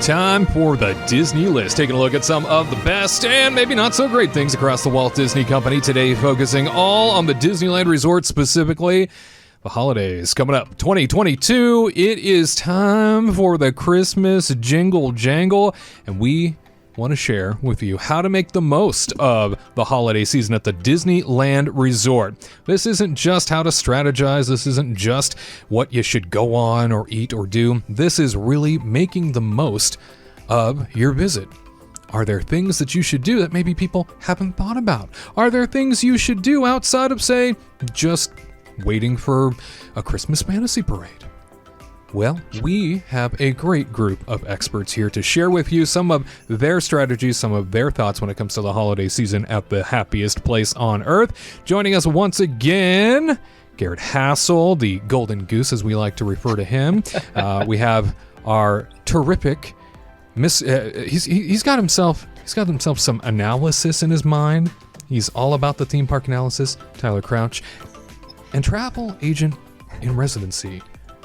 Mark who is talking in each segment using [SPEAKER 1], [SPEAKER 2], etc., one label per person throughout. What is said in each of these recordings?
[SPEAKER 1] Time for the Disney List. Taking a look at some of the best and maybe not so great things across the Walt Disney Company. Today focusing all on the Disneyland Resort, specifically the holidays. Coming up 2022, it is time for the Christmas jingle jangle, and we want to share with you how to make the most of the holiday season at the Disneyland Resort. This isn't just how to strategize. This isn't just what you should go on or eat or do. This is really making the most of your visit. Are there things that you should do that maybe people haven't thought about? Are there things you should do outside of, say, just waiting for a Christmas fantasy parade? Well, we have a great group of experts here to share with you some of their strategies, some of their thoughts when it comes to the holiday season at the happiest place on earth. Joining us once again, Garrett Hassel, the Golden Goose, as we like to refer to him. We have our terrific he's got himself some analysis in his mind. He's all about the theme park analysis, Tyler Crouch, and travel agent in residency,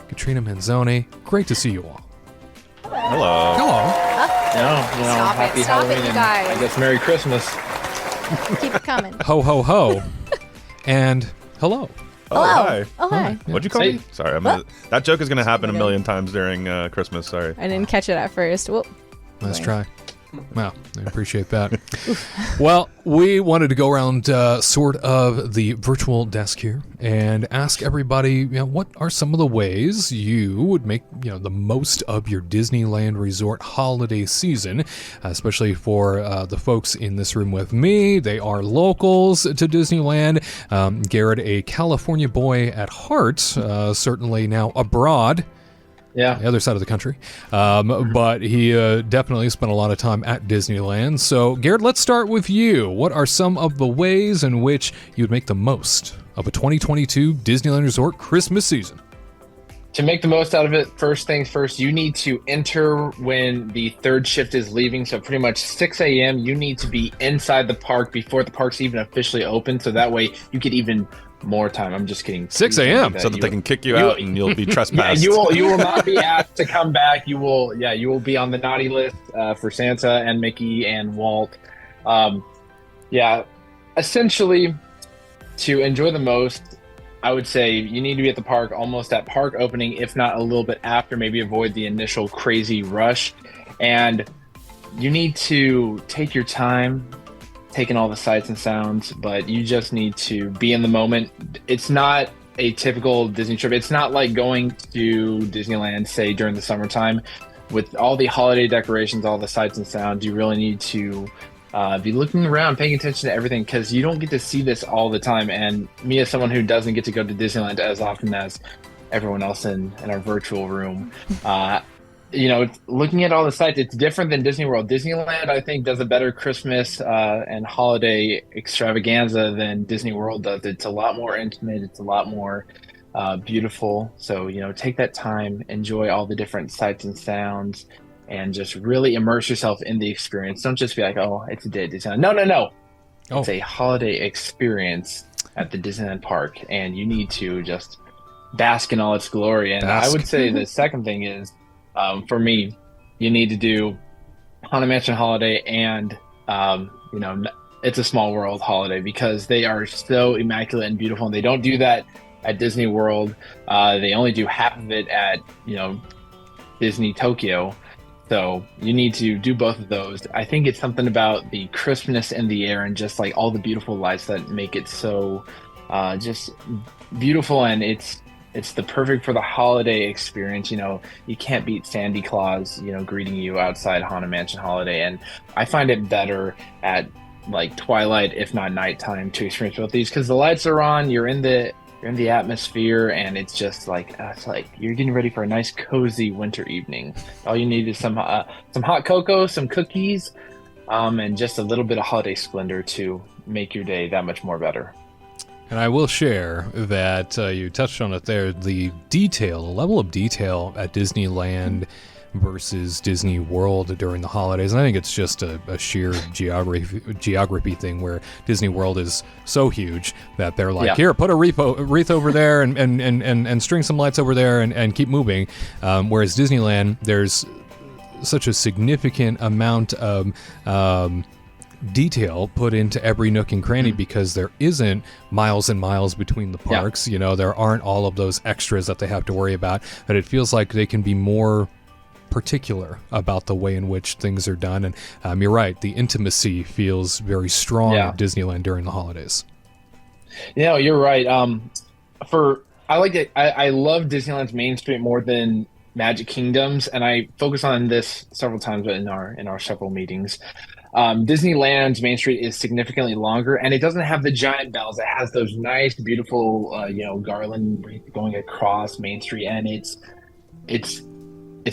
[SPEAKER 1] Katrina Manzoni. Great to see you all.
[SPEAKER 2] Hello. Happy Halloween,
[SPEAKER 3] you guys.
[SPEAKER 2] I guess Merry Christmas.
[SPEAKER 3] Keep it coming.
[SPEAKER 1] Ho, ho, ho. And hello.
[SPEAKER 3] Hello.
[SPEAKER 2] Hi.
[SPEAKER 3] Oh, hi.
[SPEAKER 2] What'd you call me? Sorry, that joke is going to happen a million times during Christmas. Sorry.
[SPEAKER 3] I didn't catch it at first. Whoop.
[SPEAKER 1] Nice try. Wow, I appreciate that. Well, we wanted to go around sort of the virtual desk here and ask everybody, what are some of the ways you would make, the most of your Disneyland Resort holiday season, especially for the folks in this room with me. They are locals to Disneyland. Garrett, a California boy at heart, certainly now abroad.
[SPEAKER 2] Yeah.
[SPEAKER 1] The other side of the country. But he definitely spent a lot of time at Disneyland. So, Garrett, let's start with you. What are some of the ways in which you'd make the most of a 2022 Disneyland Resort Christmas season?
[SPEAKER 2] To make the most out of it, first things first, you need to enter when the third shift is leaving. So pretty much 6 a.m., you need to be inside the park before the park's even officially open. So that way you get even more time. I'm just kidding.
[SPEAKER 1] 6 a.m.
[SPEAKER 4] So that they can kick you out and you'll be trespassed.
[SPEAKER 2] Yeah, you will not be asked to come back. You will be on the naughty list for Santa and Mickey and Walt. Essentially, to enjoy the most, I would say you need to be at the park almost at park opening, if not a little bit after, maybe avoid the initial crazy rush. And you need to take your time, taking all the sights and sounds, but you just need to be in the moment. It's not a typical Disney trip. It's not like going to Disneyland, say, during the summertime. With all the holiday decorations, all the sights and sounds, you really need to be looking around, paying attention to everything, because you don't get to see this all the time. And me, as someone who doesn't get to go to Disneyland as often as everyone else in our virtual room, looking at all the sites, it's different than Disney World. Disneyland, I think, does a better Christmas and holiday extravaganza than Disney World does. It's a lot more intimate. It's a lot more beautiful. So, take that time, enjoy all the different sights and sounds, and just really immerse yourself in the experience. Don't just be like, oh, it's a day at Disneyland. No. It's a holiday experience at the Disneyland park, and you need to just bask in all its glory. And I would say the second thing is, for me, you need to do Haunted Mansion Holiday and, It's a Small World Holiday, because they are so immaculate and beautiful, and they don't do that at Disney World. They only do half of it at, Disney Tokyo. So you need to do both of those. I think it's something about the crispness in the air and just like all the beautiful lights that make it so just beautiful, and it's the perfect for the holiday experience. You can't beat Sandy Claus, greeting you outside Haunted Mansion Holiday. And I find it better at like twilight, if not nighttime, to experience both these, because the lights are on, you're in the atmosphere, and it's just like you're getting ready for a nice cozy winter evening. All you need is some hot cocoa, some cookies, and just a little bit of holiday splendor to make your day that much more better.
[SPEAKER 1] And I will share that you touched on it there, the level of detail at Disneyland versus Disney World during the holidays. And I think it's just a sheer geography thing, where Disney World is so huge that they're like, here, put a wreath over there and string some lights over there and keep moving. Whereas Disneyland, there's such a significant amount of detail put into every nook and cranny because there isn't miles and miles between the parks. You know, there aren't all of those extras that they have to worry about, but it feels like they can be more particular about the way in which things are done. And you're right, the intimacy feels very strong at Disneyland during the holidays.
[SPEAKER 2] Yeah, you're right. I like it. I love Disneyland's Main Street more than Magic Kingdom's, and I focus on this several times in our several meetings. Disneyland's Main Street is significantly longer, and it doesn't have the giant bells. It has those nice, beautiful, garland going across Main Street, and it's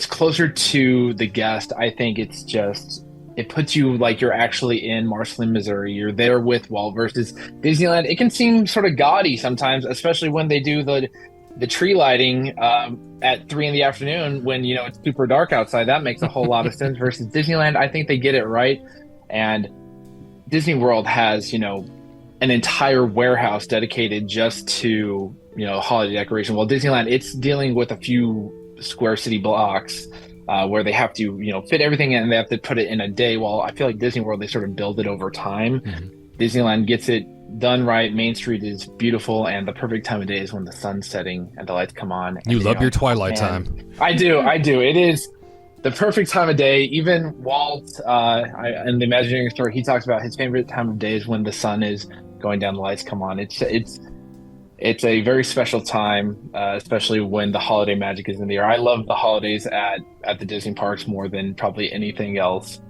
[SPEAKER 2] closer to the guest. I think it puts you like you're actually in Marceline, Missouri. You're there with Walt versus Disneyland. It can seem sort of gaudy sometimes, especially when they do the tree lighting at 3 p.m. when it's super dark outside. That makes a whole lot of sense. Versus Disneyland, I think they get it right. And Disney World has an entire warehouse dedicated just to holiday decoration. Well, Disneyland, it's dealing with a few square city blocks where they have to fit everything in, and they have to put it in a day. Well, I feel like Disney World, they sort of build it over time. Disneyland gets it done right. Main Street is beautiful, and the perfect time of day is when the sun's setting and the lights come on.
[SPEAKER 1] You love your twilight time.
[SPEAKER 2] I do. It is the perfect time of day. Even Walt, in the Imagineering story, he talks about his favorite time of day is when the sun is going down, the lights come on. It's a very special time, especially when the holiday magic is in the air. I love the holidays at the Disney parks more than probably anything else.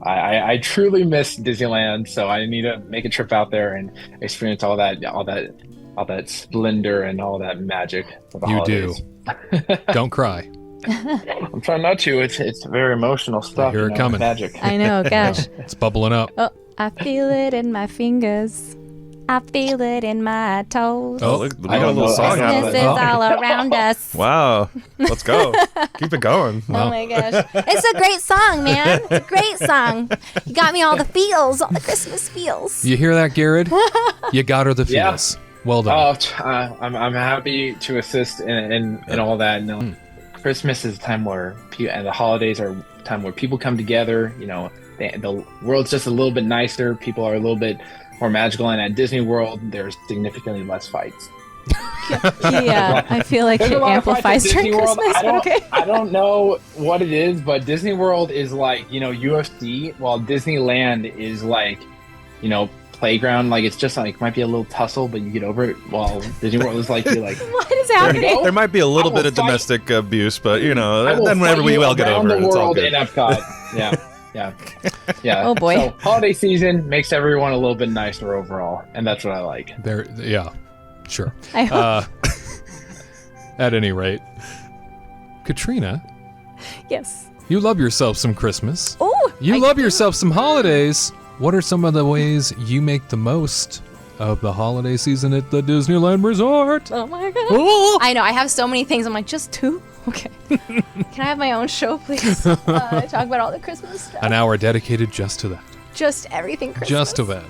[SPEAKER 2] I truly miss Disneyland, so I need to make a trip out there and experience all that splendor and all that magic for the holidays.
[SPEAKER 1] You do. Don't cry.
[SPEAKER 2] I'm trying not to. It's very emotional stuff.
[SPEAKER 1] Hear it coming.
[SPEAKER 2] Magic.
[SPEAKER 3] I know, gosh.
[SPEAKER 1] It's bubbling up.
[SPEAKER 3] Oh, I feel it in my fingers. I feel it in my toes.
[SPEAKER 4] Oh, look, we got a little song out of
[SPEAKER 3] Christmas
[SPEAKER 4] it.
[SPEAKER 3] is all around us.
[SPEAKER 4] Wow. Let's go. Keep it going.
[SPEAKER 3] Oh my gosh. It's a great song, man. It's a great song. You got me all the feels, all the Christmas feels.
[SPEAKER 1] You hear that, Garrett? You got her the feels. Well done.
[SPEAKER 2] I'm happy to assist in all that. Christmas is a time where and the holidays are a time where people come together. The world's just a little bit nicer. People are a little bit more magical, and at Disney World, there's significantly less fights.
[SPEAKER 3] Yeah, I feel like it amplifies during Christmas.
[SPEAKER 2] I don't know what it is, but Disney World is like UFC, while Disneyland is like playground. Like it's just like might be a little tussle, but you get over it. While Disney World is like you're like
[SPEAKER 3] what is happening?
[SPEAKER 4] There might be a little bit of domestic abuse, but then whenever we all get over it, it's all good.
[SPEAKER 2] In Epcot. Yeah.
[SPEAKER 3] Oh boy.
[SPEAKER 2] So holiday season makes everyone a little bit nicer overall, and that's what I like.
[SPEAKER 1] Sure.
[SPEAKER 3] I hope.
[SPEAKER 1] At any rate, Katrina.
[SPEAKER 3] Yes.
[SPEAKER 1] You love yourself some Christmas.
[SPEAKER 3] Oh.
[SPEAKER 1] You love yourself some holidays. What are some of the ways you make the most of the holiday season at the Disneyland Resort?
[SPEAKER 3] Oh my god.
[SPEAKER 1] Oh.
[SPEAKER 3] I know. I have so many things. I'm like, just 2? Okay. Can I have my own show, please? Talk about all the Christmas stuff.
[SPEAKER 1] An hour dedicated just to that.
[SPEAKER 3] Just everything Christmas.
[SPEAKER 1] Just to that.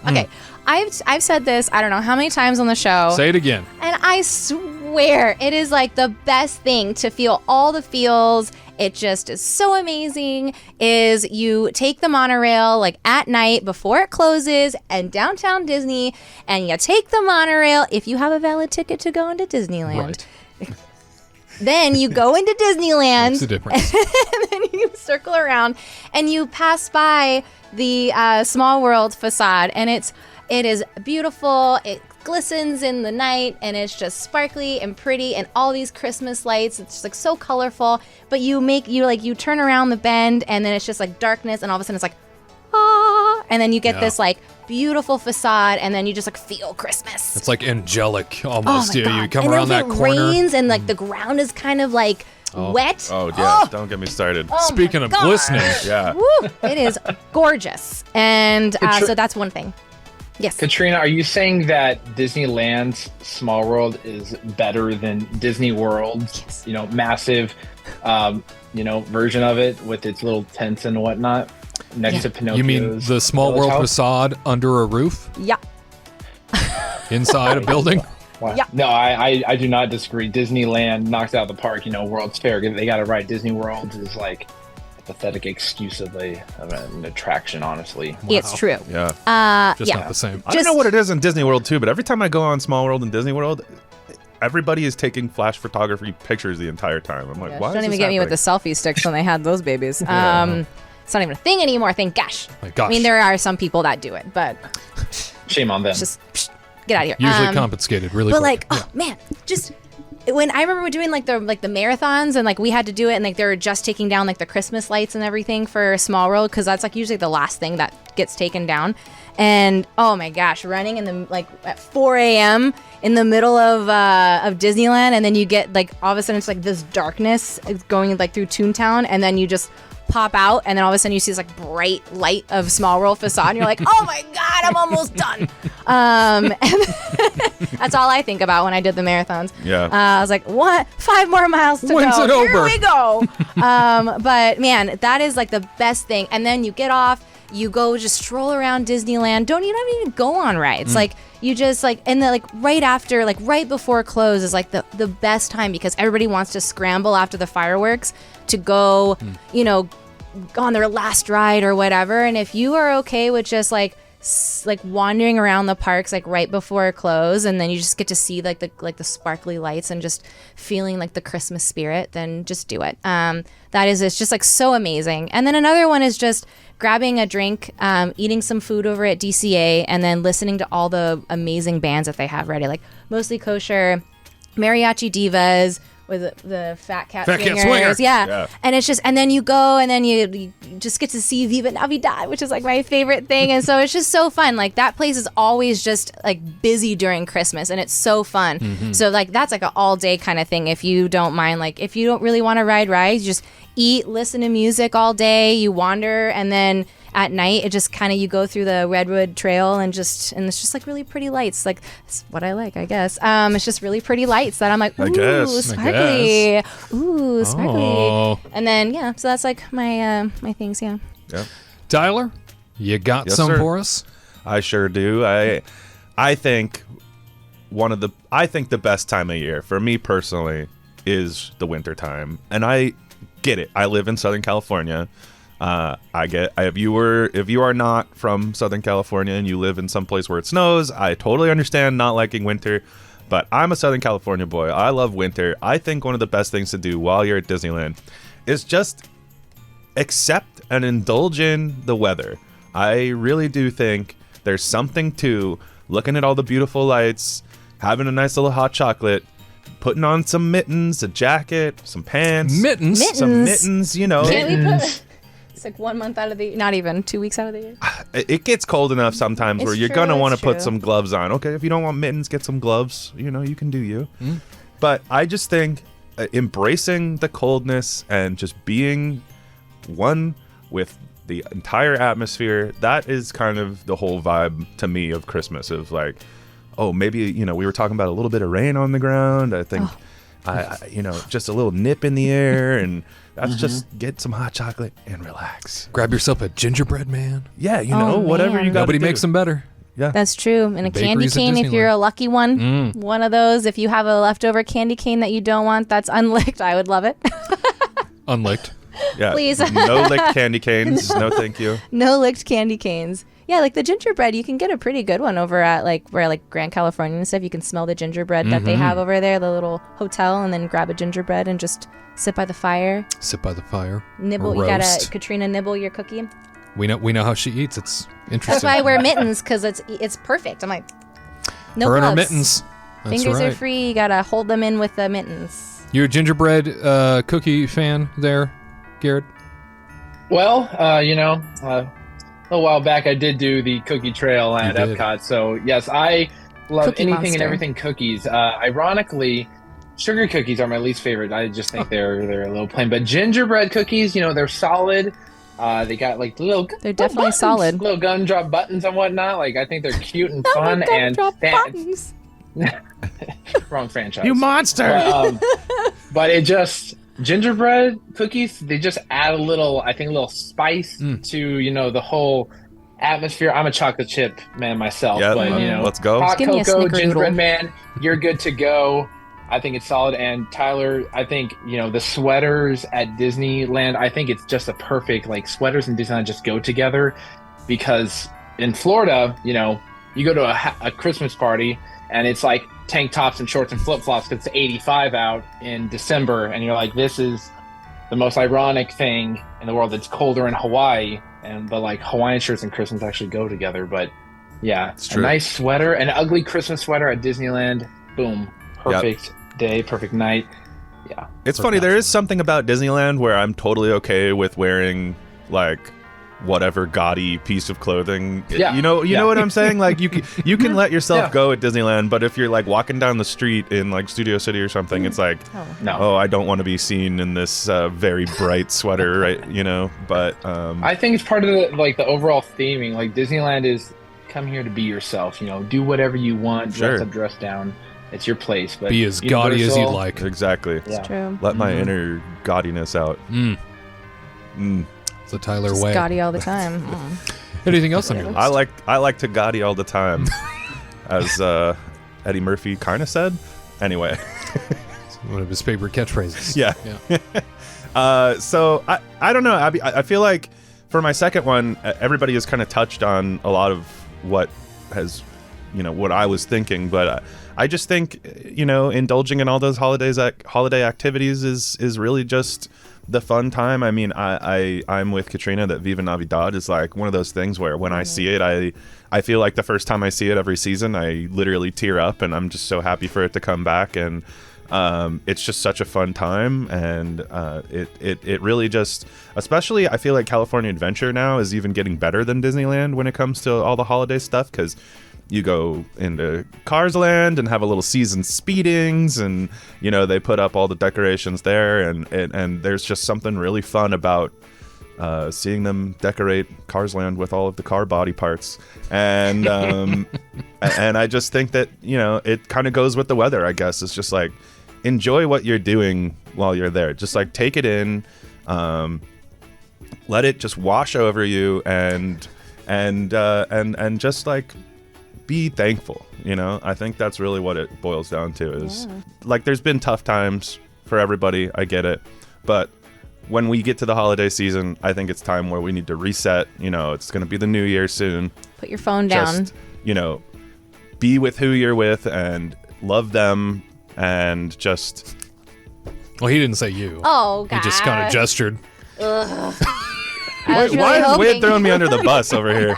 [SPEAKER 3] Okay. I've said this, I don't know how many times on the show.
[SPEAKER 1] Say it again.
[SPEAKER 3] And I swear, it is like the best thing to feel all the feels. It just is so amazing. Is you take the monorail like at night before it closes and downtown Disney, and you take the monorail if you have a valid ticket to go into Disneyland.
[SPEAKER 1] Right.
[SPEAKER 3] Then you go into Disneyland.
[SPEAKER 1] Makes a difference.
[SPEAKER 3] And then you circle around and you pass by the Small World facade, and it is beautiful. It glistens in the night, and it's just sparkly and pretty, and all these Christmas lights. It's just like so colorful. But you turn around the bend, and then it's just like darkness, and all of a sudden it's like ah, and then you get this like beautiful facade, and then you just like feel Christmas.
[SPEAKER 1] It's like angelic almost.
[SPEAKER 3] Oh my God.
[SPEAKER 1] You come
[SPEAKER 3] and
[SPEAKER 1] around
[SPEAKER 3] then
[SPEAKER 1] that
[SPEAKER 3] it
[SPEAKER 1] corner.
[SPEAKER 3] rains, and like the ground is kind of like wet.
[SPEAKER 4] Oh yeah, don't get me started.
[SPEAKER 3] Oh,
[SPEAKER 1] Speaking of
[SPEAKER 3] gosh.
[SPEAKER 1] glistening.
[SPEAKER 4] Yeah.
[SPEAKER 3] Woo, it is gorgeous, and so that's one thing. Yes.
[SPEAKER 2] Katrina, are you saying that Disneyland's Small World is better than Disney World's, massive, version of it with its little tents and whatnot next to Pinocchio's?
[SPEAKER 1] You mean the Small World
[SPEAKER 2] house?
[SPEAKER 1] facade under a roof?
[SPEAKER 3] Yeah.
[SPEAKER 1] Inside a building?
[SPEAKER 2] Wow.
[SPEAKER 3] Yeah.
[SPEAKER 2] No, I do not disagree. Disneyland knocks out the park. World's Fair, they got it right. Disney World is like a pathetic excuse of an attraction, honestly.
[SPEAKER 3] It's true.
[SPEAKER 4] Yeah.
[SPEAKER 1] Just not the same.
[SPEAKER 4] I don't know what it is in Disney World too, but every time I go on Small World and Disney World, everybody is taking flash photography pictures the entire time. I'm like,
[SPEAKER 3] Yeah,
[SPEAKER 4] why?
[SPEAKER 3] don't
[SPEAKER 4] is
[SPEAKER 3] even
[SPEAKER 4] this
[SPEAKER 3] get me with the
[SPEAKER 4] happening?
[SPEAKER 3] selfie sticks when they had those babies. It's not even a thing anymore, thank gosh.
[SPEAKER 1] My gosh.
[SPEAKER 3] I mean, there are some people that do it, but
[SPEAKER 2] Shame on them.
[SPEAKER 3] just get out of here.
[SPEAKER 1] Usually confiscated really
[SPEAKER 3] But
[SPEAKER 1] quick.
[SPEAKER 3] oh man, just when I remember doing the marathons and we had to do it and they were just taking down the Christmas lights and everything for Small World because that's usually the last thing that gets taken down. And oh my gosh, running in the at 4 a.m. in the middle of Disneyland, and then you get all of a sudden it's this darkness going through Toontown, and then you just pop out, and then all of a sudden you see this bright light of Small World facade, and you're like, oh my god, I'm almost done. And that's all I think about when I did the marathons.
[SPEAKER 4] Yeah.
[SPEAKER 3] I was like, what? 5 more miles to
[SPEAKER 1] When's
[SPEAKER 3] go.
[SPEAKER 1] it
[SPEAKER 3] Here
[SPEAKER 1] over?
[SPEAKER 3] we go. But man, that is the best thing. And then you get off, you go just stroll around Disneyland. Don't even go on rides. You just and right after, right before close is the best time because everybody wants to scramble after the fireworks to go, on their last ride or whatever. And if you are okay with just wandering around the parks right before close, and then you just get to see the sparkly lights and just feeling the Christmas spirit, then just do it. It's just so amazing. And then another one is just grabbing a drink, eating some food over at DCA, and then listening to all the amazing bands that they have ready, Mostly Kosher, Mariachi Divas, with the Fat Cat Swingers. Yeah. And it's just, and then you go and then you just get to see Viva Navidad, which is my favorite thing. And so it's just so fun. That place is always just busy during Christmas, and it's so fun.
[SPEAKER 1] Mm-hmm.
[SPEAKER 3] So that's an all day kind of thing. If you don't mind, if you don't really want to ride rides, just eat, listen to music all day, you wander, and then at night it just you go through the Redwood Trail and it's just really pretty lights. That's what I like, I guess. It's just really pretty lights that I'm like, ooh,
[SPEAKER 4] I guess.
[SPEAKER 3] sparkly. Ooh, sparkly.
[SPEAKER 1] Oh.
[SPEAKER 3] And then so that's my my things, yeah.
[SPEAKER 4] Yeah.
[SPEAKER 1] Tyler, you got
[SPEAKER 4] Yes,
[SPEAKER 1] some
[SPEAKER 4] sir.
[SPEAKER 1] for us?
[SPEAKER 4] I sure do. I think the best time of year for me personally is the winter time, and I get it. I live in Southern California. If you are not from Southern California and you live in some place where it snows, I totally understand not liking winter. But I'm a Southern California boy. I love winter. I think one of the best things to do while you're at Disneyland is just accept and indulge in the weather. I really do think there's something to looking at all the beautiful lights, having a nice little hot chocolate, putting on some mittens, a jacket, some pants.
[SPEAKER 1] Mittens?
[SPEAKER 4] Some mittens,
[SPEAKER 3] Can't we put it's 1 month out of the not even 2 weeks out of the year?
[SPEAKER 4] It gets cold enough sometimes
[SPEAKER 3] It's
[SPEAKER 4] where you're
[SPEAKER 3] true,
[SPEAKER 4] going to want to
[SPEAKER 3] it's
[SPEAKER 4] put
[SPEAKER 3] true.
[SPEAKER 4] some gloves on. Okay, if you don't want mittens, get some gloves. You can do you. But I just think embracing the coldness and just being one with the entire atmosphere, that is kind of the whole vibe to me of Christmas, of maybe, we were talking about a little bit of rain on the ground. I think, just a little nip in the air, and that's just get some hot chocolate and relax.
[SPEAKER 1] Grab yourself a gingerbread man.
[SPEAKER 4] Yeah,
[SPEAKER 3] Oh,
[SPEAKER 4] whatever
[SPEAKER 3] man.
[SPEAKER 4] you got.
[SPEAKER 1] Nobody makes them better.
[SPEAKER 4] Yeah.
[SPEAKER 3] That's true. And a candy
[SPEAKER 1] Bakeries at
[SPEAKER 3] cane if you're
[SPEAKER 1] Disneyland.
[SPEAKER 3] a lucky one. One of those. If you have a leftover candy cane that you don't want that's unlicked, I would love it.
[SPEAKER 1] Unlicked.
[SPEAKER 4] Yeah.
[SPEAKER 3] Please.
[SPEAKER 4] No licked candy canes. No, thank you.
[SPEAKER 3] No licked candy canes. Yeah, the gingerbread, you can get a pretty good one over at where Grand California and stuff. You can smell the gingerbread that they have over there, the little hotel, and then grab a gingerbread and just sit by the fire.
[SPEAKER 1] Sit by the fire.
[SPEAKER 3] Nibble. You
[SPEAKER 1] Roast.
[SPEAKER 3] gotta Katrina nibble your cookie.
[SPEAKER 1] We know how she eats. It's interesting.
[SPEAKER 3] That's why I wear mittens, because it's perfect. I'm like, no
[SPEAKER 1] Her and her
[SPEAKER 3] gloves.
[SPEAKER 1] mittens. That's
[SPEAKER 3] Fingers
[SPEAKER 1] right.
[SPEAKER 3] are free. You gotta hold them in with the mittens.
[SPEAKER 1] You a gingerbread cookie fan there, Garrett?
[SPEAKER 2] Well, a while back I did do the cookie trail at
[SPEAKER 1] You did.
[SPEAKER 2] Epcot. So yes, I love
[SPEAKER 3] Cookie
[SPEAKER 2] anything and
[SPEAKER 3] monster.
[SPEAKER 2] everything cookies. Ironically, sugar cookies are my least favorite. I just think they're a little plain. But gingerbread cookies, they're solid. They got little.
[SPEAKER 3] They're definitely
[SPEAKER 2] buttons,
[SPEAKER 3] solid.
[SPEAKER 2] Little gumdrop buttons and whatnot. I think they're cute and fun.
[SPEAKER 3] Oh my
[SPEAKER 2] and
[SPEAKER 3] God, drop
[SPEAKER 2] that-
[SPEAKER 3] buttons.
[SPEAKER 2] wrong franchise.
[SPEAKER 4] You monster!
[SPEAKER 2] But it just gingerbread cookies. They just add a little spice to the whole atmosphere. I'm a chocolate chip man myself,
[SPEAKER 4] Yep.
[SPEAKER 2] but you know,
[SPEAKER 4] Let's go.
[SPEAKER 2] hot
[SPEAKER 3] Give me a
[SPEAKER 2] cocoa,
[SPEAKER 3] snickerdoodle.
[SPEAKER 2] gingerbread man, you're good to go. I think it's solid. And Tyler, I think, you know, the sweaters at Disneyland, I think it's just a perfect, like, sweaters and Disneyland just go together, because in Florida, you know, you go to a Christmas party and it's like tank tops and shorts and flip-flops because it's 85 out in December, and you're like, this is the most ironic thing in the world. It's colder in Hawaii, and the like Hawaiian shirts and Christmas actually go together. But yeah,
[SPEAKER 4] It's
[SPEAKER 2] a
[SPEAKER 4] true.
[SPEAKER 2] nice sweater, an ugly Christmas sweater at Disneyland, boom, perfect day, perfect night. Yeah,
[SPEAKER 4] It's funny, there is something about Disneyland where I'm totally okay with wearing like whatever gaudy piece of clothing.
[SPEAKER 2] Yeah.
[SPEAKER 4] You know what I'm saying? Like you can let yourself
[SPEAKER 2] Yeah.
[SPEAKER 4] go at Disneyland, but if you're like walking down the street in like Studio City or something, it's like,
[SPEAKER 2] no.
[SPEAKER 4] oh, I don't want to be seen in this very bright sweater, right? You know, but
[SPEAKER 2] I think it's part of the overall theming. Like, Disneyland is come here to be yourself. You know, do whatever you want,
[SPEAKER 4] Sure.
[SPEAKER 2] dress up, dress down. It's your place. But
[SPEAKER 1] Be as gaudy as you'd
[SPEAKER 2] Universal-
[SPEAKER 1] like.
[SPEAKER 4] exactly.
[SPEAKER 2] Yeah.
[SPEAKER 3] True.
[SPEAKER 4] Let my inner gaudiness out.
[SPEAKER 1] It's the Tyler
[SPEAKER 3] Just
[SPEAKER 1] way.
[SPEAKER 3] gaudy all the time. Mm.
[SPEAKER 1] Anything else on your list?
[SPEAKER 4] I like to gaudy all the time, as Eddie Murphy kind of said. Anyway.
[SPEAKER 1] One of his favorite catchphrases.
[SPEAKER 4] Yeah. So I don't know. I feel like for my second one, everybody has kind of touched on a lot of what has, you know, what I was thinking, but I just think, you know, indulging in all those holiday activities is really just the fun time. I mean, I'm with Katrina that Viva Navidad is like one of those things where when I see it, I feel like the first time I see it every season, I literally tear up, and I'm just so happy for it to come back. And it's just such a fun time, and it really just, especially I feel like California Adventure now is even getting better than Disneyland when it comes to all the holiday stuff, because you go into Cars Land and have a little season speedings, and you know they put up all the decorations there, and there's just something really fun about seeing them decorate Cars Land with all of the car body parts, and and I just think that, you know, it kind of goes with the weather, I guess. It's just like, enjoy what you're doing while you're there. Just like take it in, let it just wash over you, and just like be thankful. You know, I think that's really what it boils down to. Is like, there's been tough times for everybody. I get it, but when we get to the holiday season, I think it's time where we need to reset. You know, it's going to be the new year soon.
[SPEAKER 3] Put your phone down.
[SPEAKER 4] Just, you know, be with who you're with and love them, and just.
[SPEAKER 1] Well, he didn't say you.
[SPEAKER 3] Oh, God.
[SPEAKER 1] He just kind of gestured.
[SPEAKER 3] I was really
[SPEAKER 4] Why is Wade
[SPEAKER 3] hoping-
[SPEAKER 4] throwing me under the bus over here?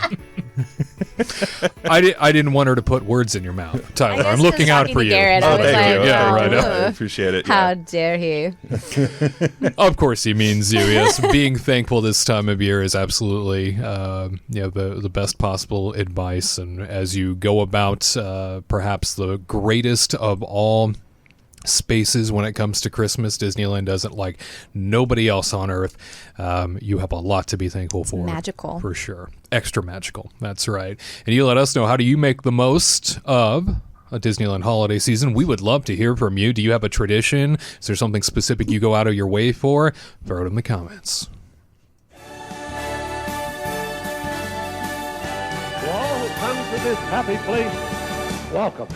[SPEAKER 1] I didn't want her to put words in your mouth, Tyler.
[SPEAKER 3] I
[SPEAKER 1] I'm
[SPEAKER 3] just
[SPEAKER 1] looking
[SPEAKER 3] was
[SPEAKER 1] out
[SPEAKER 3] talking
[SPEAKER 1] for
[SPEAKER 3] to
[SPEAKER 1] you.
[SPEAKER 3] Garrett. I
[SPEAKER 4] Oh,
[SPEAKER 3] was
[SPEAKER 4] thank
[SPEAKER 3] like,
[SPEAKER 4] you.
[SPEAKER 1] Yeah, right.
[SPEAKER 4] I
[SPEAKER 3] "Oh,
[SPEAKER 4] appreciate it.
[SPEAKER 3] how
[SPEAKER 4] Yeah.
[SPEAKER 3] dare he?
[SPEAKER 1] Of course, he means you. Yes, being thankful this time of year is absolutely, the best possible advice. And as you go about, perhaps the greatest of all spaces when it comes to Christmas, Disneyland does it like nobody else on earth. You have a lot to be thankful for.
[SPEAKER 3] Magical.
[SPEAKER 1] For sure. Extra magical. That's right. And you let us know, how do you make the most of a Disneyland holiday season? We would love to hear from you. Do you have a tradition? Is there something specific you go out of your way for? Throw it in the comments.
[SPEAKER 5] To all who come to this happy place, welcome.